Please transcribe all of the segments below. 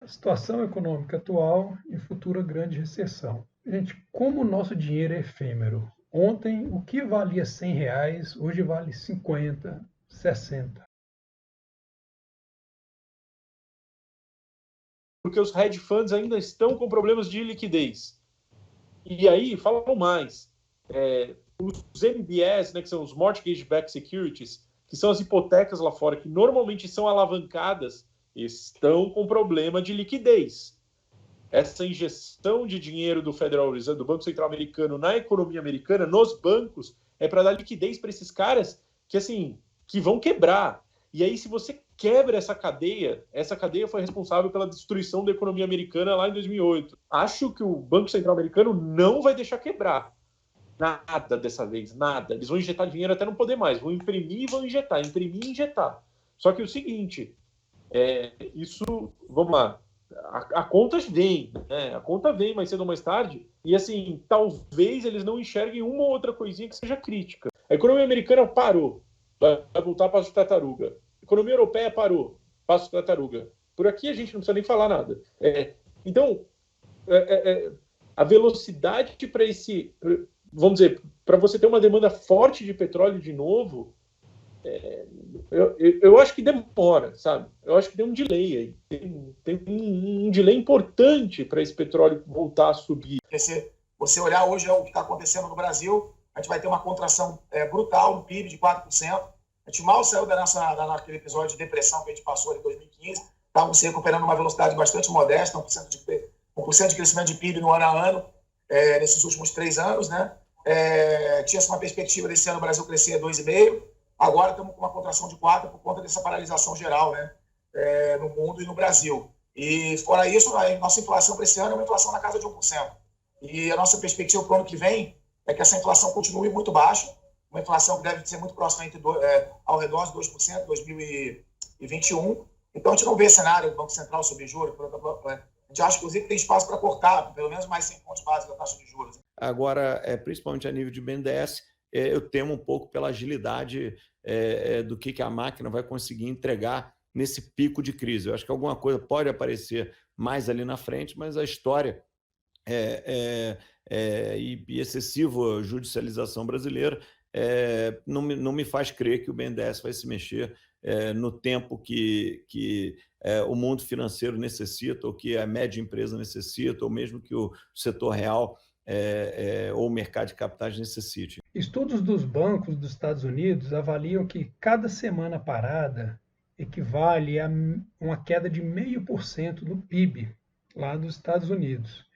Situação econômica atual e futura grande recessão. Gente, como o nosso dinheiro é efêmero. Ontem, o que valia R$ 100, hoje vale 50, 60. Porque os hedge funds ainda estão com problemas de liquidez. E aí, falam mais. Os MBS, né, que são os Mortgage-Backed Securities, que são as hipotecas lá fora, que normalmente são alavancadas, estão com problema de liquidez. Essa injeção de dinheiro do Federal Reserve, do Banco Central Americano, na economia americana, nos bancos, é para dar liquidez para esses caras que vão quebrar. E aí, se você quebra essa cadeia foi responsável pela destruição da economia americana lá em 2008. Acho que o Banco Central Americano não vai deixar quebrar. Nada dessa vez, nada. Eles vão injetar dinheiro até não poder mais. Vão imprimir e vão injetar. Imprimir e injetar. Só que é o seguinte, vamos lá, a conta vem, né? A conta vem mais cedo ou mais tarde, e assim, talvez eles não enxerguem uma ou outra coisinha que seja crítica. A economia americana parou, vai voltar passo de tartaruga. A economia europeia parou, passo de tartaruga. Por aqui a gente não precisa nem falar nada. Então, a velocidade para vamos dizer, para você ter uma demanda forte de petróleo de novo, eu acho que demora, sabe? Eu acho que tem um delay aí. Tem um delay importante para esse petróleo voltar a subir. Se você olhar hoje o que está acontecendo no Brasil, a gente vai ter uma contração brutal no PIB de 4%. A gente mal saiu naquele episódio de depressão que a gente passou em 2015. Estávamos se recuperando uma velocidade bastante modesta, 1% de crescimento de PIB no ano a ano, nesses últimos 3 anos, né? Tinha-se uma perspectiva desse ano o Brasil crescer 2,5%. Agora estamos com uma contração de 4% por conta dessa paralisação geral, né, no mundo e no Brasil. E fora isso, a nossa inflação para esse ano é uma inflação na casa de 1%. E a nossa perspectiva para o ano que vem é que essa inflação continue muito baixa, uma inflação que deve ser muito próxima ao redor de 2% em 2021. Então a gente não vê cenário do Banco Central subir juros. A gente acha, inclusive, que tem espaço para cortar pelo menos mais 100 pontos básicos da taxa de juros. Agora, principalmente a nível de BNDES, eu temo um pouco pela agilidade do que a máquina vai conseguir entregar nesse pico de crise. Eu acho que alguma coisa pode aparecer mais ali na frente, mas a história e excessiva judicialização brasileira não me faz crer que o BNDES vai se mexer no tempo que o mundo financeiro necessita, ou que a média empresa necessita, ou mesmo que o setor real ou o mercado de capitais necessite. Estudos dos bancos dos Estados Unidos avaliam que cada semana parada equivale a uma queda de 0,5% no PIB lá dos Estados Unidos.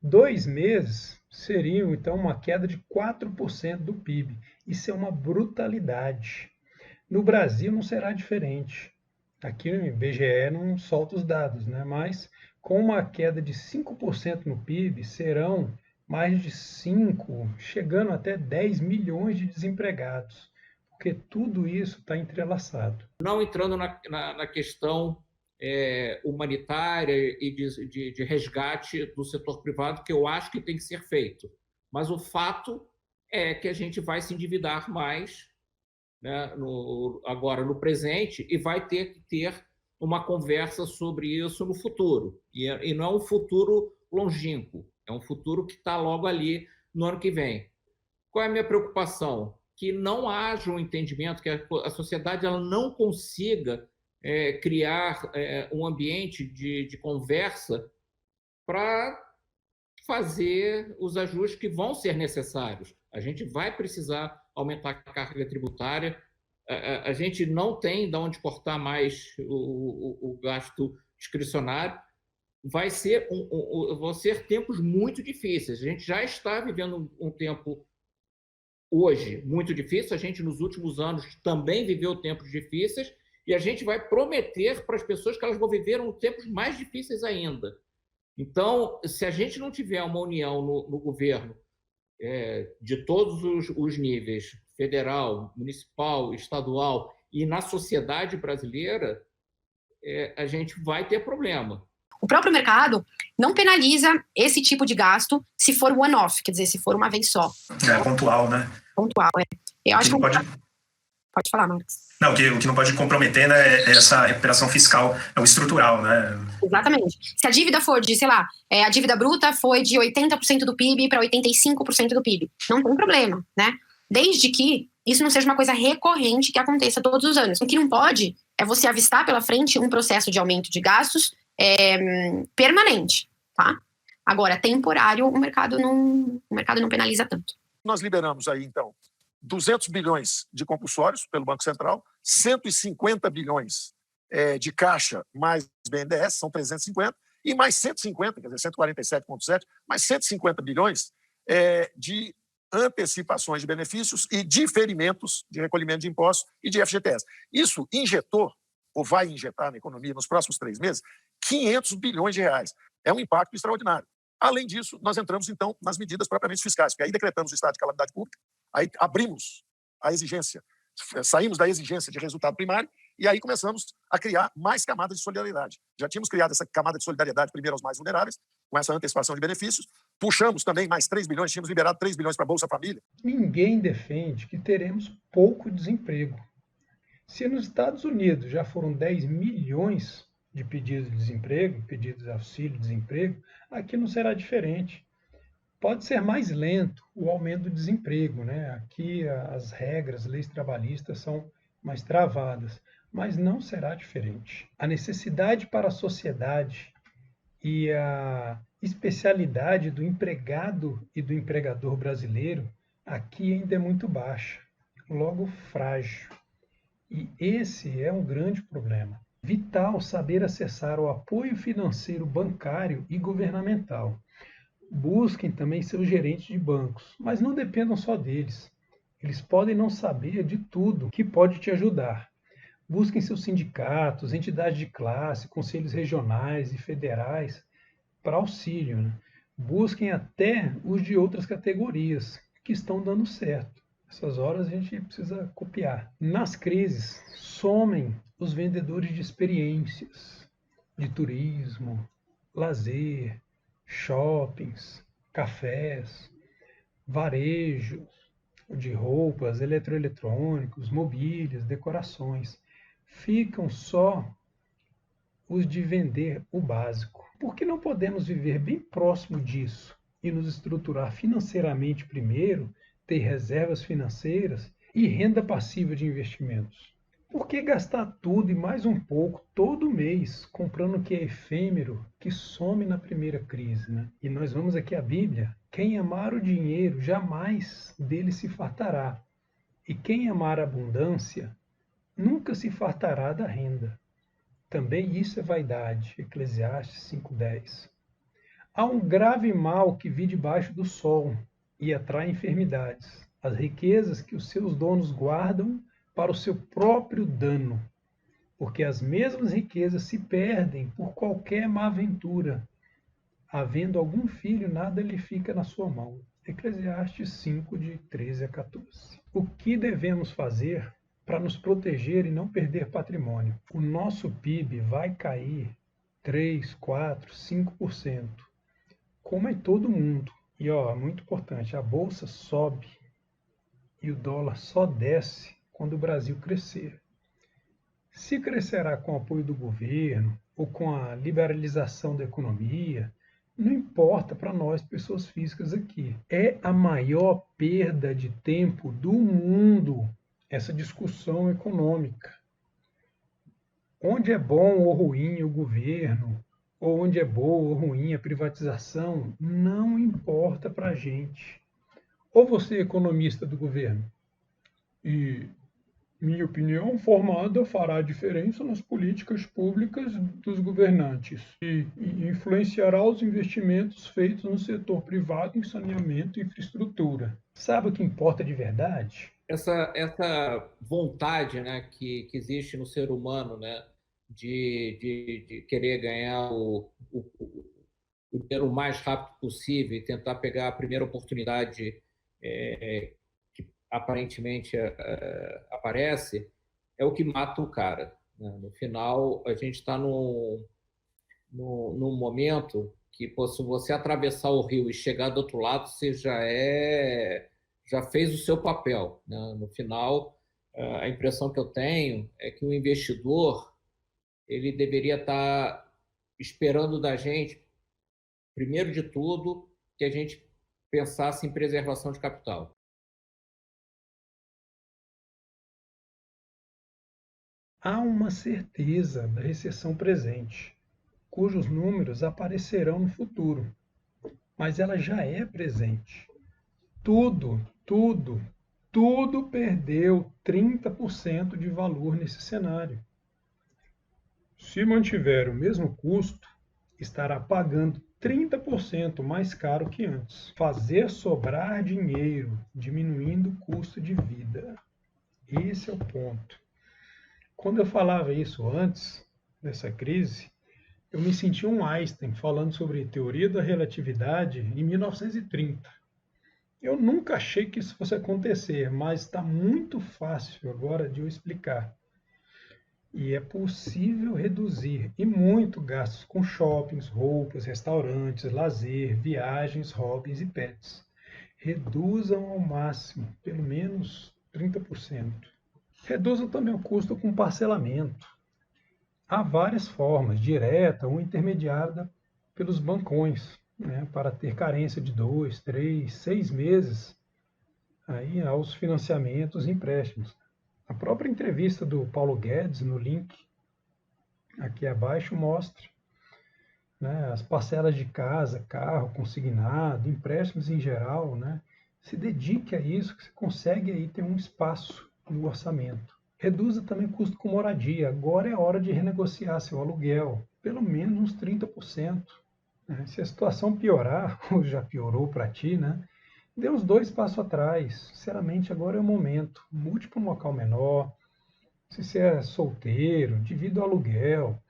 2 meses seriam, então, uma queda de 4% do PIB. Isso é uma brutalidade. No Brasil não será diferente. Aqui o IBGE não solta os dados, né? Mas com uma queda de 5% no PIB, serão mais de 5, chegando até 10 milhões de desempregados, porque tudo isso está entrelaçado. Não entrando na questão humanitária e de resgate do setor privado, que eu acho que tem que ser feito. Mas o fato é que a gente vai se endividar mais, né, agora no presente, e vai ter que ter uma conversa sobre isso no futuro. E não é um futuro longínquo, é um futuro que está logo ali no ano que vem. Qual é a minha preocupação? Que não haja um entendimento, que a sociedade ela não consiga criar um ambiente de conversa para fazer os ajustes que vão ser necessários. A gente vai precisar aumentar a carga tributária, a gente não tem de onde cortar mais o gasto discricionário. Vão ser tempos muito difíceis. A gente já está vivendo um tempo hoje muito difícil, a gente nos últimos anos também viveu tempos difíceis, e a gente vai prometer para as pessoas que elas vão viver tempos mais difíceis ainda. Então, se a gente não tiver uma união no governo, de todos os níveis, federal, municipal, estadual, e na sociedade brasileira, a gente vai ter problema. O próprio mercado não penaliza esse tipo de gasto se for one-off, quer dizer, se for uma vez só. Pontual, né? Pontual, Eu acho que... Pode falar, Marcos. Não, o que não pode comprometer, né, é essa recuperação fiscal, é o estrutural, né? Exatamente. Se a dívida for de, sei lá, a dívida bruta foi de 80% do PIB para 85% do PIB, não tem problema, né? Desde que isso não seja uma coisa recorrente que aconteça todos os anos. O que não pode é você avistar pela frente um processo de aumento de gastos permanente, tá? Agora, temporário, o mercado não penaliza tanto. Nós liberamos aí, então, 200 bilhões de compulsórios pelo Banco Central, 150 bilhões de caixa mais BNDES, são 350, e mais 150, quer dizer, 147,7, mais 150 bilhões de antecipações de benefícios e diferimentos de recolhimento de impostos e de FGTS. Isso injetou, ou vai injetar na economia nos próximos 3 meses, 500 bilhões de reais. É um impacto extraordinário. Além disso, nós entramos, então, nas medidas propriamente fiscais, porque aí decretamos o estado de calamidade pública, aí abrimos a exigência, saímos da exigência de resultado primário e aí começamos a criar mais camadas de solidariedade. Já tínhamos criado essa camada de solidariedade primeiro aos mais vulneráveis, com essa antecipação de benefícios, puxamos também mais 3 bilhões, tínhamos liberado 3 bilhões para a Bolsa Família. Ninguém defende que teremos pouco desemprego. Se nos Estados Unidos já foram 10 milhões de pedidos de desemprego, pedidos de auxílio-desemprego, aqui não será diferente. Pode ser mais lento o aumento do desemprego, né? Aqui as regras, leis trabalhistas são mais travadas, mas não será diferente. A necessidade para a sociedade e a especialidade do empregado e do empregador brasileiro aqui ainda é muito baixa, logo frágil. E esse é um grande problema. Vital saber acessar o apoio financeiro bancário e governamental. Busquem também seus gerentes de bancos, mas não dependam só deles. Eles podem não saber de tudo que pode te ajudar. Busquem seus sindicatos, entidades de classe, conselhos regionais e federais para auxílio, né? Busquem até os de outras categorias que estão dando certo. Nessas horas a gente precisa copiar. Nas crises, somem os vendedores de experiências, de turismo, lazer, shoppings, cafés, varejos, de roupas, eletroeletrônicos, mobílias, decorações. Ficam só os de vender o básico. Por que não podemos viver bem próximo disso e nos estruturar financeiramente primeiro, ter reservas financeiras e renda passiva de investimentos? Por que gastar tudo e mais um pouco todo mês comprando o que é efêmero, que some na primeira crise, né? E nós vamos aqui à Bíblia. Quem amar o dinheiro, jamais dele se fartará. E quem amar a abundância, nunca se fartará da renda. Também isso é vaidade. Eclesiastes 5:10. Há um grave mal que vi debaixo do sol e atrai enfermidades. As riquezas que os seus donos guardam para o seu próprio dano, porque as mesmas riquezas se perdem por qualquer má aventura. Havendo algum filho, nada lhe fica na sua mão. Eclesiastes 5, de 13 a 14. O que devemos fazer para nos proteger e não perder patrimônio? O nosso PIB vai cair 3, 4, 5%, como em todo mundo. E muito importante, a bolsa sobe e o dólar só desce quando o Brasil crescer. Se crescerá com o apoio do governo ou com a liberalização da economia, não importa para nós, pessoas físicas aqui. É a maior perda de tempo do mundo essa discussão econômica. Onde é bom ou ruim o governo, ou onde é boa ou ruim a privatização, não importa para a gente. Ou você é economista do governo? E minha opinião formada fará diferença nas políticas públicas dos governantes e influenciará os investimentos feitos no setor privado em saneamento e infraestrutura. Sabe o que importa de verdade? Essa vontade, né, que existe no ser humano, né, de querer ganhar o dinheiro o mais rápido possível e tentar pegar a primeira oportunidade que aparentemente aparece, é o que mata o cara, né? No final, a gente está num momento que, se você atravessar o rio e chegar do outro lado, você já fez o seu papel, né? No final, A impressão que eu tenho é que o investidor ele deveria estar esperando da gente, primeiro de tudo, que a gente pensasse em preservação de capital. Há uma certeza da recessão presente, cujos números aparecerão no futuro, mas ela já é presente. Tudo perdeu 30% de valor nesse cenário. Se mantiver o mesmo custo, estará pagando 30% mais caro que antes. Fazer sobrar dinheiro, diminuindo o custo de vida. Esse é o ponto. Quando eu falava isso antes dessa crise, eu me sentia um Einstein falando sobre teoria da relatividade em 1930. Eu nunca achei que isso fosse acontecer, mas está muito fácil agora de eu explicar. E é possível reduzir e muito gastos com shoppings, roupas, restaurantes, lazer, viagens, hobbies e pets. Reduzam ao máximo, pelo menos 30%. Reduzam também o custo com parcelamento. Há várias formas, direta ou intermediada pelos bancões, né, para ter carência de 2, 3, 6 meses aí aos financiamentos e empréstimos. A própria entrevista do Paulo Guedes, no link aqui abaixo, mostra, né, as parcelas de casa, carro, consignado, empréstimos em geral. Né, se dedique a isso, que você consegue aí ter um espaço no orçamento. Reduza também o custo com moradia. Agora é hora de renegociar seu aluguel, pelo menos uns 30%. Né? Se a situação piorar, ou já piorou para ti, né? Dê uns 2 passos atrás. Sinceramente, agora é o momento. Mude para um local menor. Se você é solteiro, divida o aluguel.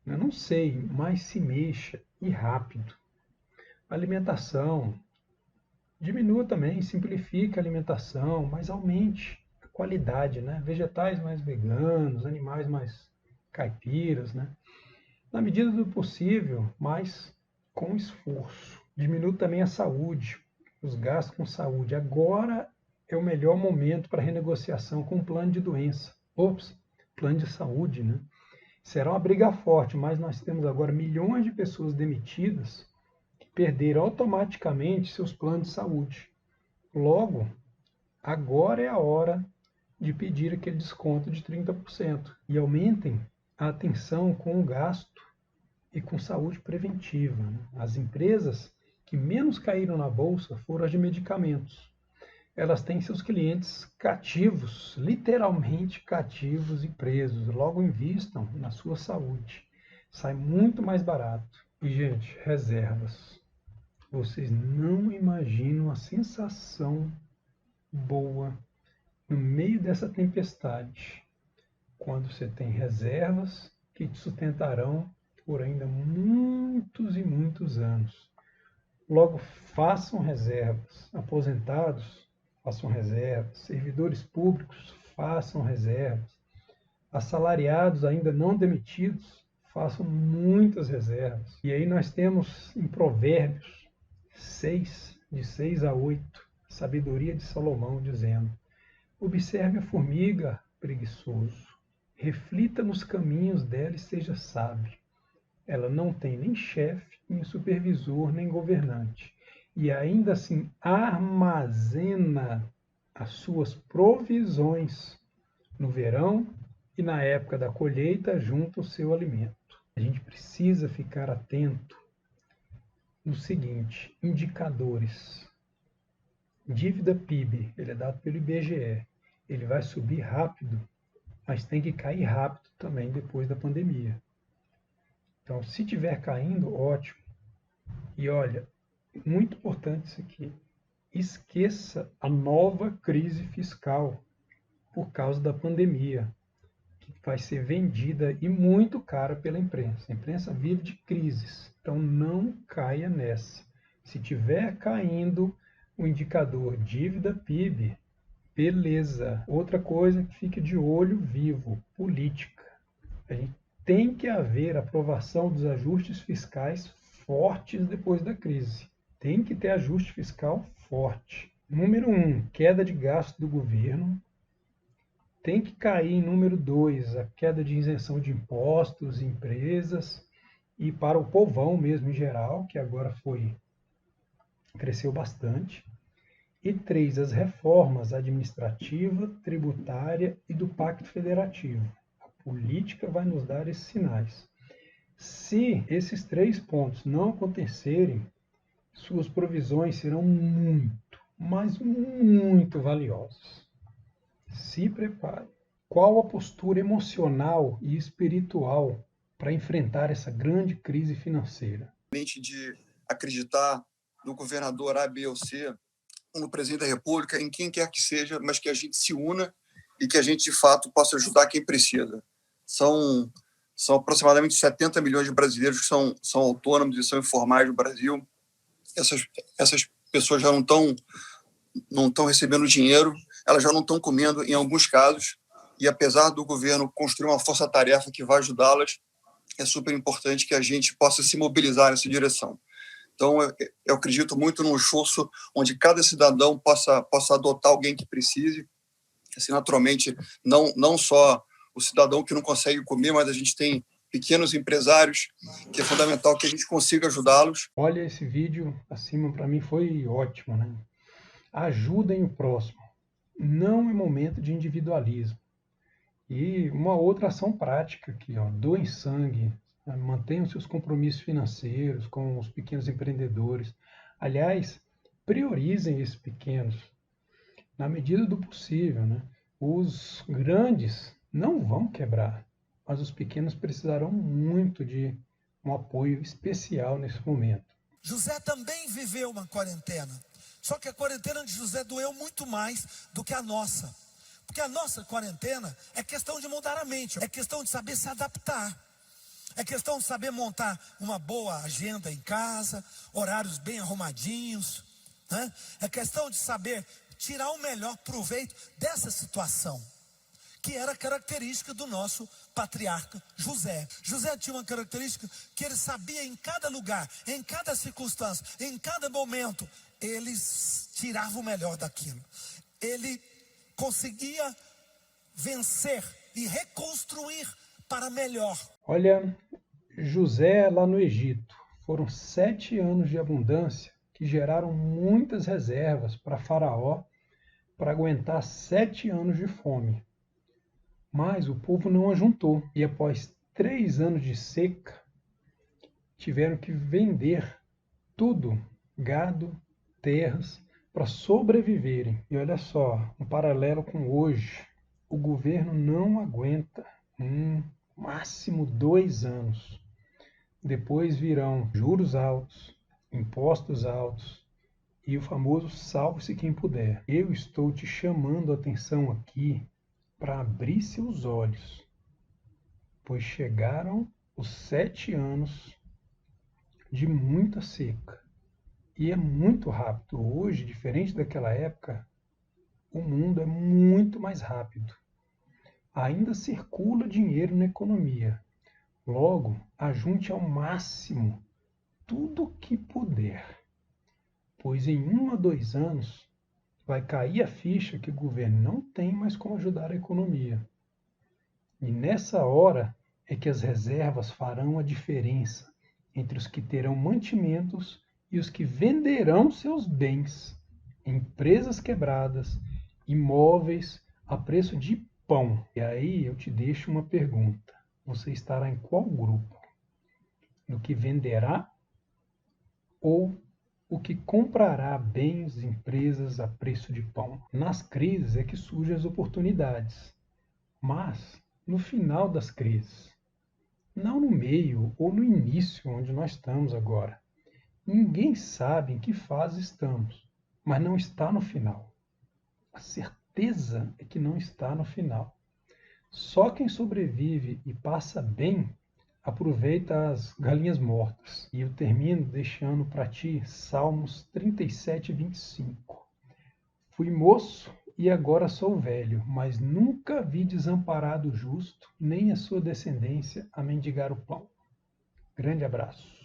Eu não sei, mas se mexa e rápido. Alimentação. Diminua também, simplifique a alimentação, mas aumente a qualidade, né? Vegetais mais veganos, animais mais caipiras, né? Na medida do possível, mas com esforço. Diminua também a saúde, os gastos com saúde. Agora é o melhor momento para renegociação com plano de doença. Plano de saúde, né? Será uma briga forte, mas nós temos agora milhões de pessoas demitidas que perderam automaticamente seus planos de saúde. Logo, agora é a hora de pedir aquele desconto de 30% e aumentem a atenção com o gasto e com saúde preventiva. Né? As empresas que menos caíram na bolsa foram as de medicamentos. Elas têm seus clientes cativos, literalmente cativos e presos. Logo invistam na sua saúde. Sai muito mais barato. E, gente, reservas. Vocês não imaginam a sensação boa no meio dessa tempestade, quando você tem reservas que te sustentarão por ainda muitos e muitos anos. Logo, façam reservas. Aposentados, façam reservas. Servidores públicos, façam reservas. Assalariados ainda não demitidos, façam muitas reservas. E aí nós temos em Provérbios 6, de 6 a 8, sabedoria de Salomão, dizendo: observe a formiga, preguiçoso. Reflita nos caminhos dela e seja sábio. Ela não tem nem chefe, nem supervisor, nem governante. E ainda assim armazena as suas provisões no verão e na época da colheita junto ao seu alimento. A gente precisa ficar atento no seguinte: indicadores. Dívida PIB, ele é dado pelo IBGE. Ele vai subir rápido, mas tem que cair rápido também depois da pandemia. Então, se estiver caindo, ótimo. E olha, muito importante isso aqui. Esqueça a nova crise fiscal por causa da pandemia, que vai ser vendida e muito cara pela imprensa. A imprensa vive de crises, então não caia nessa. Se estiver caindo o indicador dívida PIB, beleza. Outra coisa que fique de olho vivo, política. A gente tem que haver aprovação dos ajustes fiscais fortes depois da crise. Tem que ter ajuste fiscal forte. Número 1, queda de gasto do governo. tem que cair em número 2, a queda de isenção de impostos, empresas e para o povão mesmo em geral, que agora cresceu bastante. E 3, as reformas administrativa, tributária e do Pacto Federativo. A política vai nos dar esses sinais. Se esses 3 pontos não acontecerem, suas provisões serão muito, mas muito valiosas. Se prepare. Qual a postura emocional e espiritual para enfrentar essa grande crise financeira? De acreditar no governador A, B ou C, no presidente da República, em quem quer que seja, mas que a gente se una e que a gente, de fato, possa ajudar quem precisa. São aproximadamente 70 milhões de brasileiros que são autônomos e são informais no Brasil. Essas pessoas já não estão recebendo dinheiro, elas já não estão comendo em alguns casos, e apesar do governo construir uma força-tarefa que vai ajudá-las, é super importante que a gente possa se mobilizar nessa direção. Então, eu acredito muito num esforço onde cada cidadão possa adotar alguém que precise. Assim, naturalmente, não só o cidadão que não consegue comer, mas a gente tem pequenos empresários, que é fundamental que a gente consiga ajudá-los. Olha, esse vídeo acima para mim foi ótimo, né? Ajudem o próximo. Não é momento de individualismo. E uma outra ação prática aqui, ó, doem sangue, mantenham seus compromissos financeiros com os pequenos empreendedores. Aliás, priorizem esses pequenos, na medida do possível, né? Os grandes não vão quebrar, mas os pequenos precisarão muito de um apoio especial nesse momento. José também viveu uma quarentena, só que a quarentena de José doeu muito mais do que a nossa. Porque a nossa quarentena é questão de mudar a mente, é questão de saber se adaptar. É questão de saber montar uma boa agenda em casa, horários bem arrumadinhos, né? É questão de saber tirar o melhor proveito dessa situação, que era característica do nosso patriarca José. José tinha uma característica que ele sabia em cada lugar, em cada circunstância, em cada momento, ele tirava o melhor daquilo. Ele conseguia vencer e reconstruir para melhor. Olha, José lá no Egito, foram 7 anos de abundância que geraram muitas reservas para Faraó para aguentar 7 anos de fome. Mas o povo não ajuntou e após 3 anos de seca, tiveram que vender tudo, gado, terras, para sobreviverem. E olha só, um paralelo com hoje, o governo não aguenta máximo 2 anos. Depois virão juros altos, impostos altos e o famoso salve-se quem puder. Eu estou te chamando a atenção aqui para abrir seus olhos, pois chegaram os 7 anos de muita seca. E é muito rápido. Hoje, diferente daquela época, o mundo é muito mais rápido. Ainda circula dinheiro na economia. Logo, ajunte ao máximo tudo o que puder, pois em 1 a 2 anos vai cair a ficha que o governo não tem mais como ajudar a economia. E nessa hora é que as reservas farão a diferença entre os que terão mantimentos e os que venderão seus bens, empresas quebradas, imóveis a preço de pão. E aí eu te deixo uma pergunta. Você estará em qual grupo? No que venderá ou o que comprará bens, empresas a preço de pão? Nas crises é que surgem as oportunidades, mas no final das crises, não no meio ou no início onde nós estamos agora. Ninguém sabe em que fase estamos, mas não está no final. A certeza é que não está no final. Só quem sobrevive e passa bem aproveita as galinhas mortas. E eu termino deixando para ti Salmos 37, 25. Fui moço e agora sou velho, mas nunca vi desamparado o justo, nem a sua descendência a mendigar o pão. Grande abraço.